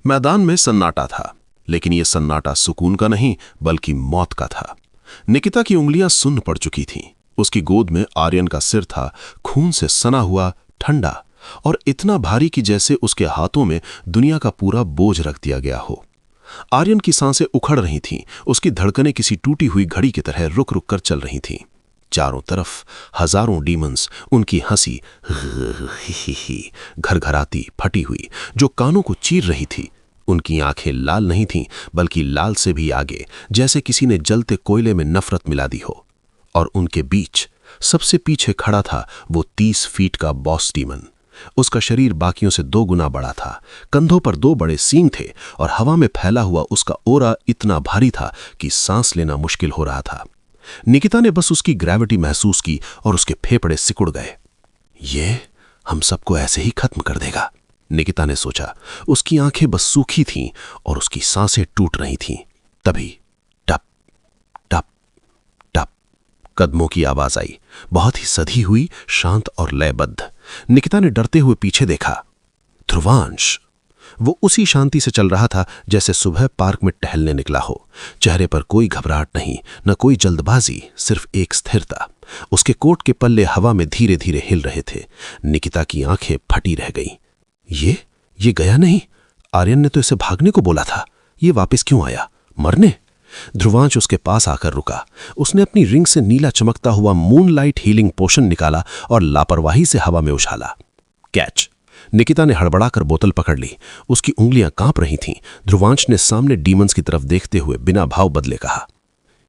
मैदान में सन्नाटा था, लेकिन यह सन्नाटा सुकून का नहीं बल्कि मौत का था। निकिता की उंगलियां सुन्न पड़ चुकी थीं। उसकी गोद में आर्यन का सिर था, खून से सना हुआ, ठंडा और इतना भारी कि जैसे उसके हाथों में दुनिया का पूरा बोझ रख दिया गया हो। आर्यन की सांसें उखड़ रही थीं, उसकी धड़कनें किसी टूटी हुई घड़ी की तरह रुक रुक कर चल रही थीं। चारों तरफ हजारों डीमंस, उनकी हंसी घरघराती, फटी हुई, जो कानों को चीर रही थी। उनकी आंखें लाल नहीं थीं, बल्कि लाल से भी आगे, जैसे किसी ने जलते कोयले में नफरत मिला दी हो। और उनके बीच सबसे पीछे खड़ा था वो 30 फीट का बॉस डीमन। उसका शरीर बाकियों से 2 गुना बड़ा था, कंधों पर 2 बड़े सींग थे और हवा में फैला हुआ उसका ओरा इतना भारी था कि सांस लेना मुश्किल हो रहा था। निकिता ने बस उसकी ग्रेविटी महसूस की और उसके फेफड़े सिकुड़ गए। ये हम सबको ऐसे ही खत्म कर देगा, निकिता ने सोचा। उसकी आंखें बस सूखी थीं और उसकी सांसें टूट रही थीं। तभी टप टप टप कदमों की आवाज आई, बहुत ही सधी हुई, शांत और लयबद्ध। निकिता ने डरते हुए पीछे देखा। ध्रुवांश। वो उसी शांति से चल रहा था जैसे सुबह पार्क में टहलने निकला हो। चेहरे पर कोई घबराहट नहीं, न कोई जल्दबाजी, सिर्फ एक स्थिरता। उसके कोट के पल्ले हवा में धीरे धीरे हिल रहे थे। निकिता की आंखें फटी रह गईं। ये गया नहीं। आर्यन ने तो इसे भागने को बोला था। ये वापस क्यों आया? मरने? ध्रुवांश उसके पास आकर रुका। उसने अपनी रिंग से नीला चमकता हुआ मूनलाइट हीलिंग पोशन निकाला और लापरवाही से हवा में उछाला। कैच। निकिता ने हड़बड़ाकर बोतल पकड़ ली। उसकी उंगलियां कांप रही थीं। ध्रुवांश ने सामने डीमंस की तरफ देखते हुए बिना भाव बदले कहा,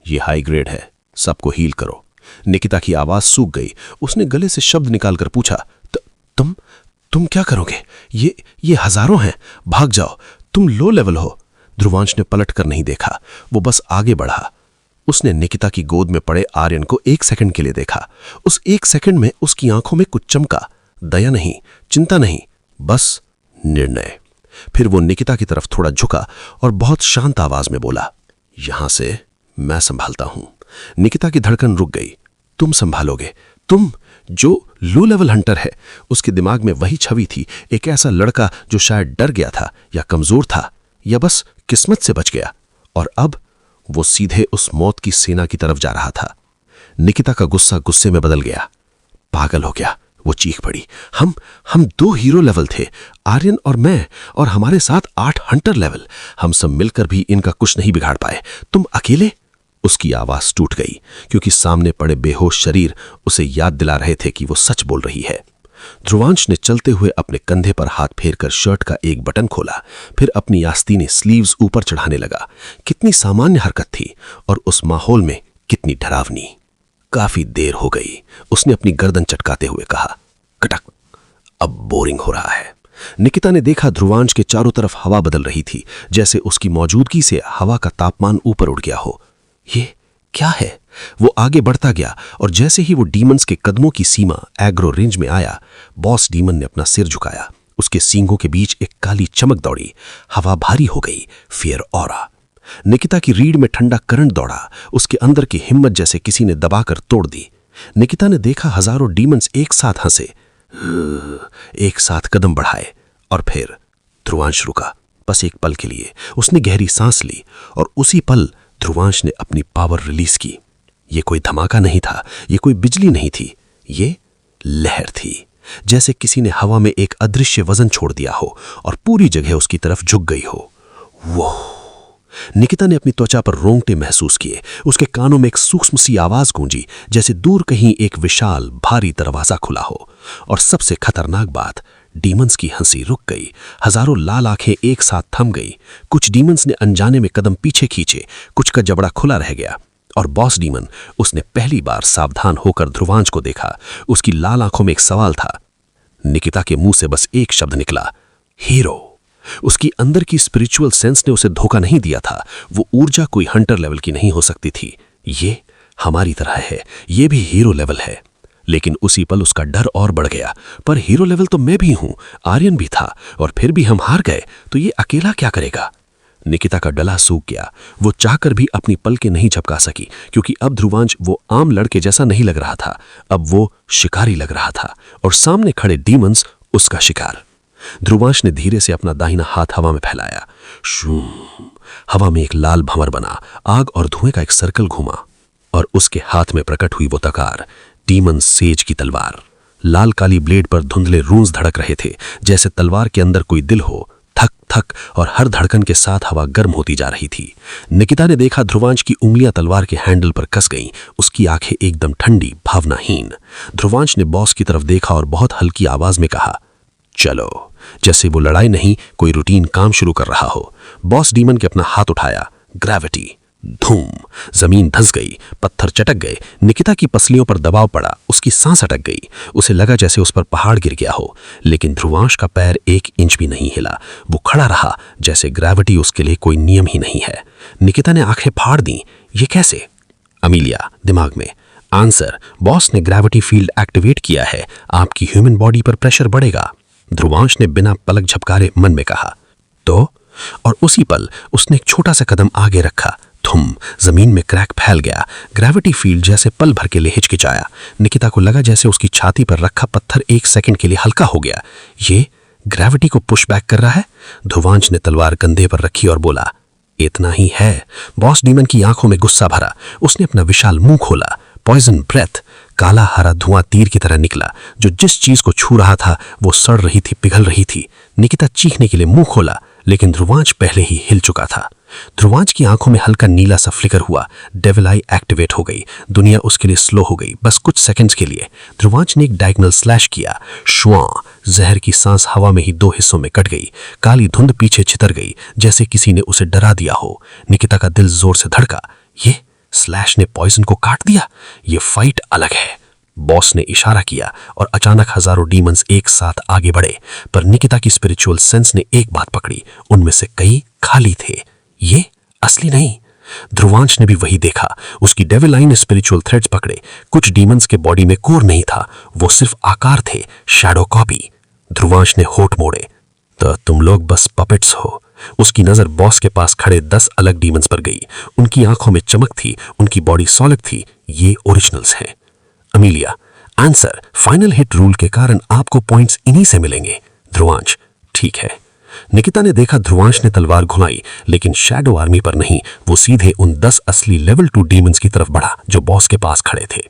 यह हाई ग्रेड है, सबको हील करो। निकिता की आवाज सूख गई। उसने गले से शब्द निकालकर पूछा, तुम क्या करोगे? ये हजारों हैं, भाग जाओ, तुम लो लेवल हो। ध्रुवांश ने पलट कर नहीं देखा, वो बस आगे बढ़ा। उसने निकिता की गोद में पड़े आर्यन को 1 सेकंड के लिए देखा। उस 1 सेकंड में उसकी आंखों में कुछ चमका, दया नहीं, चिंता नहीं, बस निर्णय। फिर वो निकिता की तरफ थोड़ा झुका और बहुत शांत आवाज में बोला, यहां से मैं संभालता हूं। निकिता की धड़कन रुक गई। तुम संभालोगे? तुम जो लो लेवल हंटर है? उसके दिमाग में वही छवि थी, एक ऐसा लड़का जो शायद डर गया था या कमजोर था या बस किस्मत से बच गया। और अब वो सीधे उस मौत की सेना की तरफ जा रहा था। निकिता का गुस्सा गुस्से में बदल गया। पागल हो गया, वो चीख पड़ी। हम 2 हीरो लेवल थे, आर्यन और मैं, और हमारे साथ 8 हंटर लेवल। हम सब मिलकर भी इनका कुछ नहीं बिगाड़ पाए। तुम अकेले? उसकी आवाज टूट गई, क्योंकि सामने पड़े बेहोश शरीर उसे याद दिला रहे थे कि वो सच बोल रही है। ध्रुवांश ने चलते हुए अपने कंधे पर हाथ फेरकर शर्ट का एक बटन खोला, फिर अपनी आस्तीनें स्लीव्स ऊपर चढ़ाने लगा। कितनी सामान्य हरकत थी और उस माहौल में कितनी डरावनी। काफी देर हो गई, उसने अपनी गर्दन चटकाते हुए कहा, कटक, अब बोरिंग हो रहा है। निकिता ने देखा ध्रुवांश के चारों तरफ हवा बदल रही थी, जैसे उसकी मौजूदगी से हवा का तापमान ऊपर उठ गया हो। ये क्या है? वो आगे बढ़ता गया और जैसे ही वो डीमंस के कदमों की सीमा एग्रो रेंज में आया, बॉस डीमन ने अपना सिर झुकाया। उसके सींगों के बीच एक काली चमक दौड़ी। हवा भारी हो गई, फियर ऑरा। निकिता की रीढ़ में ठंडा करंट दौड़ा। उसके अंदर की हिम्मत जैसे किसी ने दबाकर तोड़ दी। निकिता ने देखा हजारों डीमंस एक साथ हंसे, एक साथ कदम बढ़ाए, और फिर ध्रुवांश रुका, बस एक पल के लिए। उसने गहरी सांस ली और उसी पल ध्रुवांश ने अपनी पावर रिलीज की। ये कोई धमाका नहीं था, ये कोई बिजली नहीं थी, ये लहर थी, जैसे किसी ने हवा में एक अदृश्य वजन छोड़ दिया हो और पूरी जगह उसकी तरफ झुक गई हो। वो निकिता ने अपनी त्वचा पर रोंगटे महसूस किए। उसके कानों में एक सूक्ष्म सी आवाज गूंजी, जैसे दूर कहीं एक विशाल भारी दरवाजा खुला हो। और सबसे खतरनाक बात, डीमंस की हंसी रुक गई। हजारों लाल आंखें एक साथ थम गई। कुछ डीमंस ने अनजाने में कदम पीछे खींचे, कुछ का जबड़ा खुला रह गया। और बॉस डीमन, उसने पहली बार सावधान होकर ध्रुवांश को देखा। उसकी लाल आंखों में एक सवाल था। निकिता के मुंह से बस एक शब्द निकला, हीरो। उसकी अंदर की स्पिरिचुअल सेंस ने उसे धोखा नहीं दिया था। वो ऊर्जा कोई हंटर लेवल की नहीं हो सकती थी। ये हमारी तरह है, ये भी हीरो लेवल है। लेकिन उसी पल उसका डर और बढ़ गया। पर हीरो लेवल तो मैं भी हूं, आर्यन भी था, और फिर भी हम हार गए, तो ये अकेला क्या करेगा? निकिता का डला सूख गया। वो चाहकर भी अपनी पलकें नहीं झपका सकी, क्योंकि अब ध्रुवांश वो आम लड़के जैसा नहीं लग रहा था। अब वो शिकारी लग रहा था, और सामने खड़े डीमंस उसका शिकार। ध्रुवांश ने धीरे से अपना दाहिना हाथ हवा में फैलाया। शू, हवा में एक लाल भंवर बना, आग और धुएं का एक सर्कल घूमा और उसके हाथ में प्रकट हुई वो तकार, डीमन सेज की तलवार। लाल काली ब्लेड पर धुंधले रूंज धड़क रहे थे, जैसे तलवार के अंदर कोई दिल हो। थक थक और हर धड़कन के साथ हवा गर्म होती जा रही थी। निकिता ने देखा ध्रुवांश की उंगलियां तलवार के हैंडल पर कस गईं, उसकी आंखें एकदम ठंडी, भावनाहीन। ध्रुवांश ने बॉस की तरफ देखा और बहुत हल्की आवाज में कहा, चलो, जैसे वो लड़ाई नहीं, कोई रूटीन काम शुरू कर रहा हो। बॉस डीमन के अपना हाथ उठाया। ग्रेविटी। धूम, जमीन धंस गई, पत्थर चटक गए, निकिता की पसलियों पर दबाव पड़ा, उसकी सांस अटक गई। उसे लगा जैसे उस पर पहाड़ गिर गया हो, लेकिन ध्रुवांश का पैर 1 इंच भी नहीं हिला। वो खड़ा रहा, जैसे ग्रेविटी उसके लिए कोई नियम ही नहीं है। निकिता ने आंखें फाड़ दी। ये कैसे? अमीलिया दिमाग में, आंसर, बॉस ने ग्रेविटी फील्ड एक्टिवेट किया है, आपकी ह्यूमन बॉडी पर प्रेशर बढ़ेगा। ध्रुवांश ने बिना पलक झपकारे मन में कहा। तो? और उसी पल उसने एक छोटा सा कदम आगे रखा। धुम, जमीन में क्रैक फैल गया। ग्रेविटी फील्ड जैसे पल भर के लिए हिचकिचाया। निकिता को लगा जैसे उसकी छाती पर रखा पत्थर 1 सेकंड के लिए हल्का हो गया। ये ग्रेविटी को पुश बैक कर रहा है। ध्रुवांश ने तलवार कंधे पर रखी और बोला, इतना ही है। बॉस डीमन की आंखों में गुस्सा भरा। उसने अपना विशाल मुंह खोला। पॉइजन ब्रेथ, काला हरा धुआं तीर की तरह निकला। जो जिस चीज को छू रहा था वो सड़ रही थी, पिघल रही थी। निकिता चीखने के लिए मुंह खोला, लेकिन ध्रुवांश पहले ही हिल चुका था। ध्रुवांश की आंखों में हल्का नीला सा फ्लिकर हुआ। डेविल आई एक्टिवेट हो गई। दुनिया उसके लिए स्लो हो गई, बस कुछ सेकंड्स के लिए। ध्रुवांश ने एक डायगोनल स्लैश किया। श्वां, जहर की सांस हवा में ही 2 हिस्सों में कट गई। काली धुंध पीछे छितर गई, जैसे किसी ने उसे डरा दिया हो। निकिता का दिल जोर से धड़का। ये स्लैश ने पॉइजन को काट दिया। ये फाइट अलग है। बॉस ने इशारा किया और अचानक हजारों डीमंस एक साथ आगे बढ़े। पर निकिता की स्पिरिचुअल सेंस ने एक बात पकड़ी, उनमें से कई खाली थे। ये असली नहीं। ध्रुवांश ने भी वही देखा। उसकी डेविल आई ने स्पिरिचुअल थ्रेड्स पकड़े। कुछ डीमंस के बॉडी में कोर नहीं था, वो सिर्फ आकार थे, शैडो कॉपी। ध्रुवांश ने होठ मोड़े। तो तुम लोग बस पपेट्स हो। उसकी नजर बॉस के पास खड़े 10 अलग डीमंस पर गई। उनकी आंखों में चमक थी, उनकी बॉडी सॉलिड थी। ये ओरिजिनल्स हैं। Amelia, answer, final hit rule के कारण आपको पॉइंट्स इन्हीं से मिलेंगे। ध्रुवांश, ठीक है। निकिता ने देखा ध्रुवांश ने तलवार घुमाई, लेकिन शैडो आर्मी पर नहीं, वो सीधे उन 10 असली लेवल 2 डीमंस की तरफ बढ़ा जो बॉस के पास खड़े थे।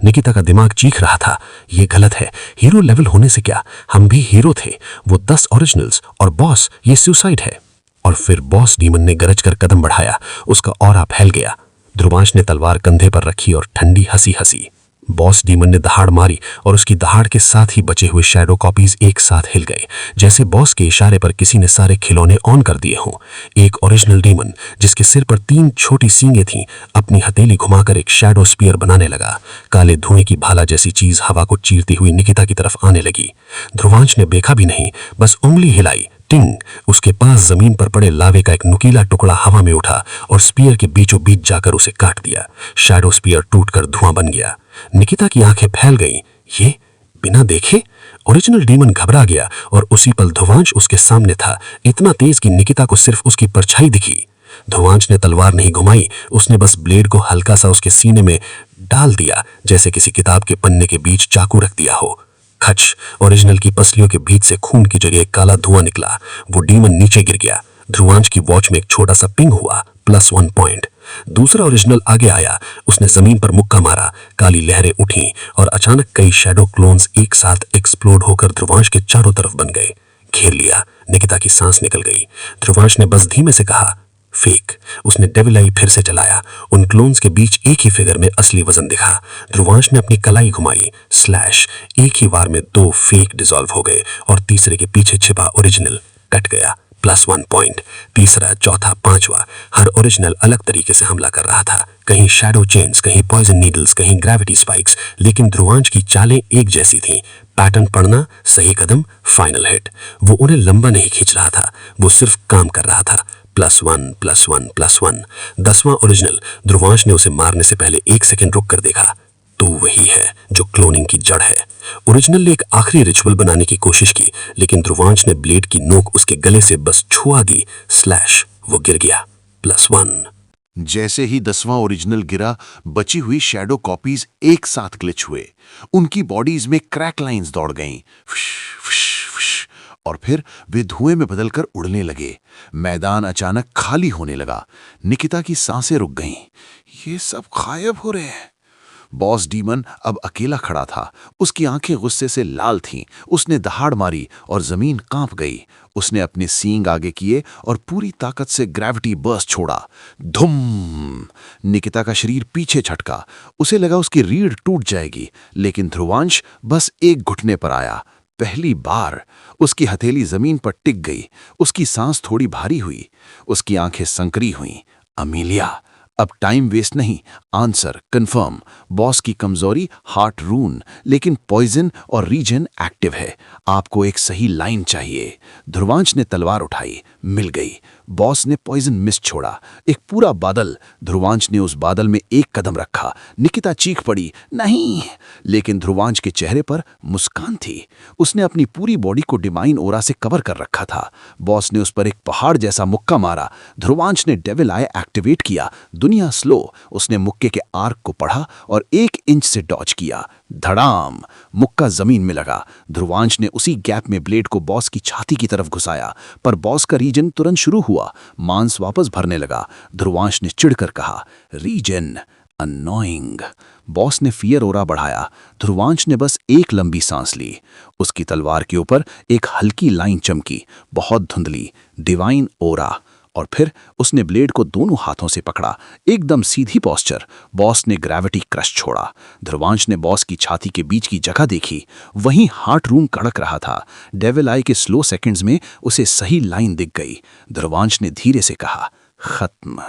निकिता का दिमाग चीख रहा था, ये गलत है। हीरो लेवल होने से क्या, हम भी हीरो थे। वो 10 ओरिजिनल्स और बॉस, ये सुसाइड है। और फिर बॉस डीमन ने गरज कर कदम बढ़ाया। उसका ऑरा फैल गया। ध्रुवांश ने तलवार कंधे पर रखी और ठंडी हंसी हंसी। बॉस डीमन ने दहाड़ मारी और उसकी दहाड़ के साथ ही बचे हुए शैडो कॉपीज एक साथ हिल गए, जैसे बॉस के इशारे पर किसी ने सारे खिलौने ऑन कर दिए हों। एक ओरिजिनल डीमन जिसके सिर पर 3 छोटी सींगें थीं, अपनी हथेली घुमाकर एक शैडो स्पीयर बनाने लगा। काले धुएं की भाला जैसी चीज हवा को चीरती हुई निकिता की तरफ आने लगी। ध्रुवांश ने देखा भी नहीं, बस उंगली हिलाई। टिंग, उसके पास जमीन पर पड़े लावे का एक नुकीला टुकड़ा हवा में उठा और स्पीयर के बीचों बीच जाकर उसे काट दिया। शैडो स्पीयर टूटकर धुआं बन गया। निकिता की आंखें फैल गईं। ये बिना देखे? ओरिजिनल डीमन घबरा गया और उसी पल ध्रुवांश उसके सामने था, इतना तेज कि निकिता को सिर्फ उसकी परछाई दिखी। ध्रुवांश ने तलवार नहीं घुमाई, उसने बस ब्लेड को हल्का सा उसके सीने में डाल दिया, जैसे किसी किताब के पन्ने के बीच चाकू रख दिया हो। खच, ओरिजिनल की पसलियों के बीच से खून की जगह काला धुआं निकला। वो डीमन नीचे गिर गया। ध्रुवांश की वॉच में एक छोटा सा पिंग हुआ, +1 पॉइंट। दूसरा ओरिजिनल आगे आया। उसने जमीन पर मुक्का मारा। काली लहरें उठी और अचानक कई शैडो क्लोन्स एक साथ एक्सप्लोड होकर ध्रुवांश के चारों तरफ बन गए। घेर लिया। निकिता की सांस निकल गई। ध्रुवांश ने बस धीमे से कहा, फेक। उसने डेविल आई फिर से चलाया। उन क्लोन्स के बीच एक ही फिगर में असली वजन दिखा। ध्रुवांश ने अपनी कलाई घुमाई। स्लैश, एक ही वार में 2 फेक डिसॉल्व हो गए और तीसरे के पीछे छिपा ओरिजिनल कट गया। +1 पॉइंट। तीसरा, चौथा, 5वां, हर ओरिजिनल अलग तरीके से हमला कर रहा था। कहीं शैडो चेन्स, कहीं पॉइजन नीडल्स, कहीं ग्रेविटी स्पाइक्स, लेकिन ध्रुवांश की चालें एक जैसी थीं। पैटर्न पढ़ना, सही कदम, फाइनल हिट। वो उन्हें लंबा नहीं खींच रहा था, वो सिर्फ काम कर रहा था। +1 +1 +1। 10वां ओरिजिनल। ध्रुवांश ने उसे मारने से पहले 1 सेकंड रुक कर देखा। तो वही है जो क्लोनिंग की जड़ है। ओरिजिनल ने एक आखिरी रिचुअल बनाने की कोशिश की, लेकिन ध्रुवांश ने ब्लेड की नोक उसके गले से बस छुआ दी। स्लैश, वो गिर गया। +1। जैसे ही 10वां ओरिजिनल गिरा, बची हुई शैडो कॉपीज एक साथ ग्लिच हुए। उनकी बॉडीज में क्रैक लाइंस दौड़ गईं। और फिर वे धुएं में बदलकर उड़ने लगे। मैदान अचानक खाली होने लगा। निकिता की सांसें रुक गईं। ये सब गायब हो रहे हैं। बॉस डीमन अब अकेला खड़ा था। उसकी आंखें गुस्से से लाल थीं। उसने दहाड़ मारी और जमीन कांप गई। उसने अपने सींग आगे किए और पूरी ताकत से ग्रेविटी बर्स्ट छोड़ा। धुम! निकिता का शरीर पीछे झटका। उसे लगा उसकी रीढ़ टूट जाएगी, लेकिन ध्रुवांश बस एक घुटने पर आया। पहली बार उसकी हथेली जमीन पर टिक गई। उसकी सांस थोड़ी भारी हुई। उसकी आंखें संकरी हुईं। अमीलिया, अब टाइम वेस्ट नहीं, आंसर कंफर्म। बॉस की कमजोरी हार्ट रून, लेकिन पॉइजन और रीजन एक्टिव है। आपको एक सही लाइन चाहिए। ध्रुवांश ने तलवार उठाई, मिल गई। बॉस ने पॉइजन मिस छोड़ा। एक पूरा बादल। ध्रुवांश ने उस बादल में एक कदम रखा। निकिता चीख पड़ी, नहीं! लेकिन ध्रुवांश के चेहरे पर मुस्कान थी। उसने अपनी पूरी बॉडी को डिवाइन ओरा से कवर कर रखा था। बॉस ने उस पर एक पहाड़ जैसा मुक्का मारा। ध्रुवांश ने डेविल आई एक्टिवेट किया। दुनिया स्लो। उसने मुक्के के आर्क को पढ़ा और 1 इंच से डॉज किया। धड़ाम! मुक्का जमीन में लगा। ध्रुवांश ने उसी गैप में ब्लेड को बॉस की छाती की तरफ घुसाया, पर बॉस का रीजन तुरंत शुरू हुआ। मांस वापस भरने लगा। ध्रुवांश ने चिढ़कर कहा, रीजन अननोइंग। बॉस ने फियर ओरा बढ़ाया। ध्रुवांश ने बस एक लंबी सांस ली। उसकी तलवार के ऊपर एक हल्की लाइन चमकी, बहुत धुंधली, डिवाइन ओरा। और फिर उसने ब्लेड को दोनों हाथों से पकड़ा, एकदम सीधी पोस्चर। बॉस ने ग्रेविटी क्रश छोड़ा। ध्रुवांश ने बॉस की छाती के बीच की जगह देखी। वहीं हार्ट रूम कड़क रहा था। डेविल आई के स्लो सेकंड्स में उसे सही लाइन दिख गई। ध्रुवांश ने धीरे से कहा, खत्म।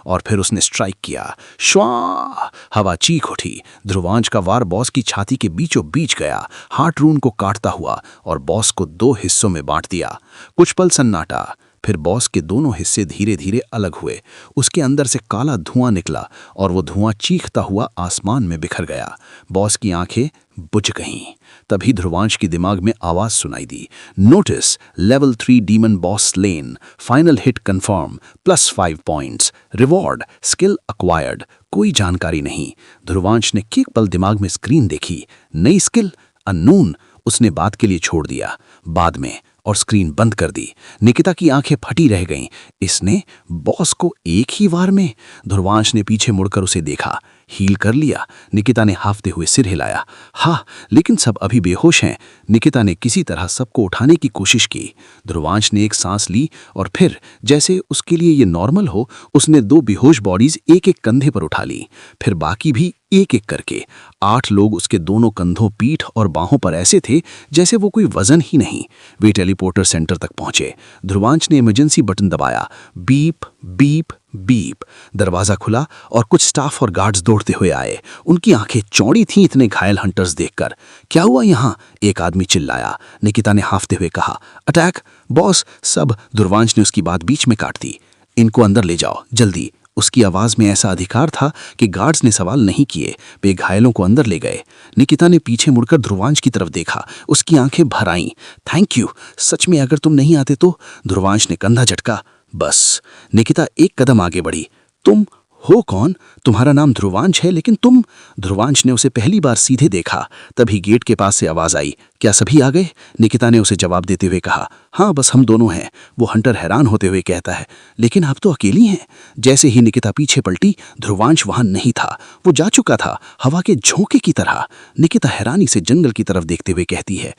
और फिर उसने स्ट्राइक किया। श्वा! हवा चीख उठी। ध्रुवांश का वार बॉस की छाती के बीचों बीच गया, हार्ट रून को काटता हुआ, और बॉस को 2 हिस्सों में बांट दिया। कुछ पल सन्नाटा। फिर बॉस के दोनों हिस्से धीरे धीरे अलग हुए। उसके अंदर से काला धुआं निकला और वो धुआं चीखता हुआ आसमान में बिखर गया। बॉस की आंखें बुझ गईं। तभी ध्रुवांश की दिमाग में आवाज सुनाई दी, notice level 3 demon boss slain, final hit confirm, +5 points, reward skill acquired. कोई जानकारी नहीं। ध्रुवांश ने एक पल दिमाग में स्क्रीन देखी। नई स्किल अननोन। उसने बात के लिए छोड़ दिया, बाद में, और स्क्रीन बंद कर दी। निकिता की आंखें फटी रह गईं। इसने बॉस को एक ही वार में? ध्रुवांश ने पीछे मुड़कर उसे देखा। हील कर लिया? निकिता ने हाफते हुए सिर हिलाया। हाँ, लेकिन सब अभी बेहोश हैं। निकिता ने किसी तरह सबको उठाने की कोशिश की। ध्रुवांश ने एक सांस ली और फिर, जैसे उसके लिए ये नॉर्मल हो, उसने 2 बेहोश बॉडीज एक एक कंधे पर उठा ली। फिर बाकी भी एक एक करके। 8 लोग उसके दोनों कंधों, पीठ और बाहों पर ऐसे थे जैसे वो कोई वजन ही नहीं। वे टेलीपोर्टर सेंटर तक पहुंचे। ध्रुवांश ने इमरजेंसी बटन दबाया। Beep beep beep. दरवाजा खुला और कुछ स्टाफ और गार्ड्स दौड़ते हुए आए। उनकी आंखें चौड़ी थीं इतने घायल हंटर्स देखकर। क्या हुआ यहाँ? एक आदमी चिल्लाया। निकिता ने हाफते हुए कहा, अटैक बॉस। सब। ध्रुवांश ने उसकी बात बीच में काट दी। इनको अंदर ले जाओ जल्दी। उसकी आवाज में ऐसा अधिकार था कि गार्ड्स ने सवाल नहीं किए। वे घायलों को अंदर ले गए। निकिता ने पीछे मुड़कर ध्रुवांश की तरफ देखा। उसकी आंखें भर आईं। थैंक यू, सच में अगर तुम नहीं आते तो। ध्रुवांश ने कंधा झटका। बस। निकिता एक कदम आगे बढ़ी। तुम हो कौन? तुम्हारा नाम ध्रुवांश है, लेकिन तुम? ध्रुवांश ने उसे पहली बार सीधे देखा। तभी गेट के पास से आवाज आई, क्या सभी आ गए? निकिता ने उसे जवाब देते हुए कहा, हाँ, बस हम दोनों हैं। वो हंटर हैरान होते हुए कहता है, लेकिन आप तो अकेली हैं। जैसे ही निकिता पीछे पलटी, ध्रुवांश वहां नहीं था। वो जा चुका था, हवा के झोंके की तरह। निकिता हैरानी से जंगल की तरफ देखते हुए कहती है,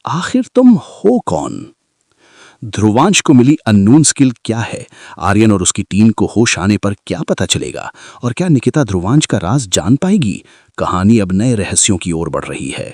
आखिर तुम हो कौन? ध्रुवांश को मिली अननोन स्किल क्या है? आर्यन और उसकी टीम को होश आने पर क्या पता चलेगा? और क्या निकिता ध्रुवांश का राज जान पाएगी? कहानी अब नए रहस्यों की ओर बढ़ रही है।